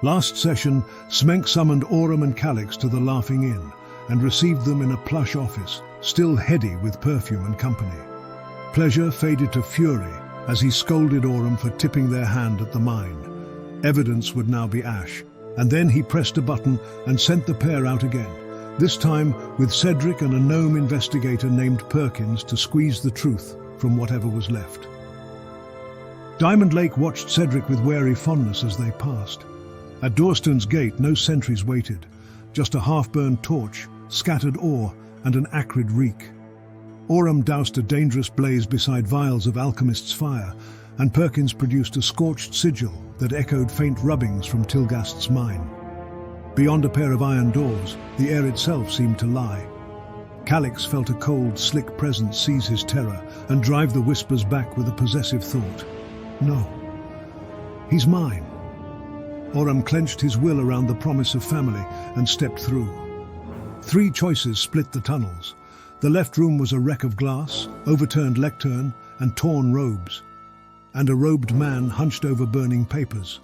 Last session, Smenk summoned Aurum and Calix to the Laughing Inn and received them in a plush office, still heady with perfume and company. Pleasure faded to fury as he scolded Aurum for tipping their hand at the mine. Evidence would now be ash, and then he pressed a button and sent the pair out again, this time with Cedric and a gnome investigator named Perkins to squeeze the truth from whatever was left. Diamond Lake watched Cedric with wary fondness as they passed. At Dorstone's gate, no sentries waited, just a half-burned torch, scattered ore, and an acrid reek. Aurum doused a dangerous blaze beside vials of alchemist's fire, and Perkins produced a scorched sigil that echoed faint rubbings from Tilgast's mine. Beyond a pair of iron doors, the air itself seemed to lie. Calix felt a cold, slick presence seize his terror and drive the whispers back with a possessive thought. No. He's mine. Aurum clenched his will around the promise of family and stepped through. 3 choices split the tunnels. The left room was a wreck of glass, overturned lectern, and torn robes. And a robed man hunched over burning papers.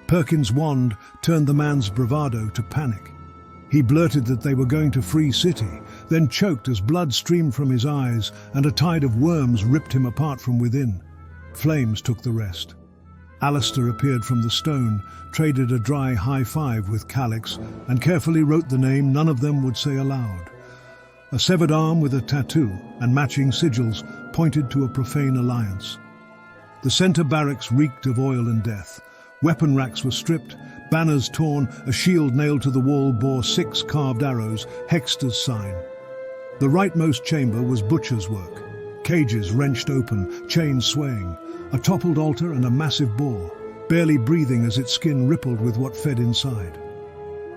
Perkins' wand turned the man's bravado to panic. He blurted that they were going to Free City, then choked as blood streamed from his eyes and a tide of worms ripped him apart from within. Flames took the rest. Alistair appeared from the stone, traded a dry high-five with Calix, and carefully wrote the name none of them would say aloud. A severed arm with a tattoo and matching sigils pointed to a profane alliance. The centre barracks reeked of oil and death. Weapon racks were stripped, banners torn, a shield nailed to the wall bore 6 carved arrows, Hexter's sign. The rightmost chamber was butcher's work. Cages wrenched open, chains swaying, a toppled altar and a massive boar, barely breathing as its skin rippled with what fed inside.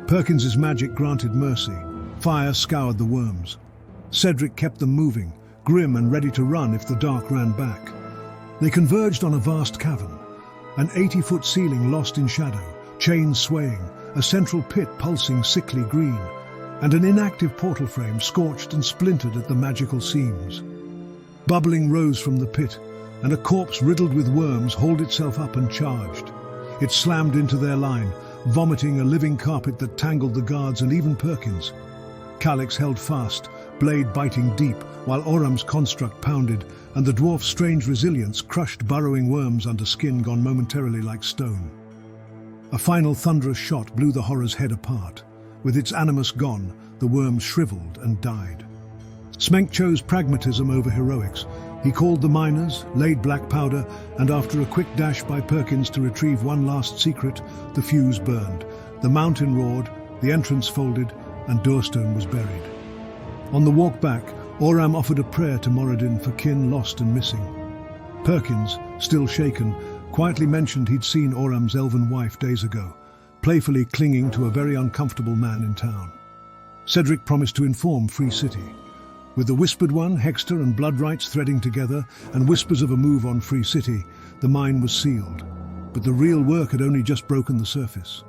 Perkins's magic granted mercy. Fire scoured the worms. Cedric kept them moving, grim and ready to run if the dark ran back. They converged on a vast cavern, an 80-foot ceiling lost in shadow, chains swaying, a central pit pulsing sickly green, and an inactive portal frame scorched and splintered at the magical seams. Bubbling rose from the pit, and a corpse riddled with worms hauled itself up and charged. It slammed into their line, vomiting a living carpet that tangled the guards and even Perkins. Calix held fast, blade biting deep, while Aurum's construct pounded, and the dwarf's strange resilience crushed burrowing worms under skin gone momentarily like stone. A final thunderous shot blew the horror's head apart. With its animus gone, the worm shriveled and died. Smenk chose pragmatism over heroics. He called the miners, laid black powder, and after a quick dash by Perkins to retrieve one last secret, the fuse burned. The mountain roared, the entrance folded, and Dorstone was buried. On the walk back, Aurum offered a prayer to Moradin for kin lost and missing. Perkins, still shaken, quietly mentioned he'd seen Aurum's elven wife days ago, playfully clinging to a very uncomfortable man in town. Cedric promised to inform Free City. With the Whispered One, Hexter and Bloodrights threading together, and whispers of a move on Free City, the mine was sealed. But the real work had only just broken the surface.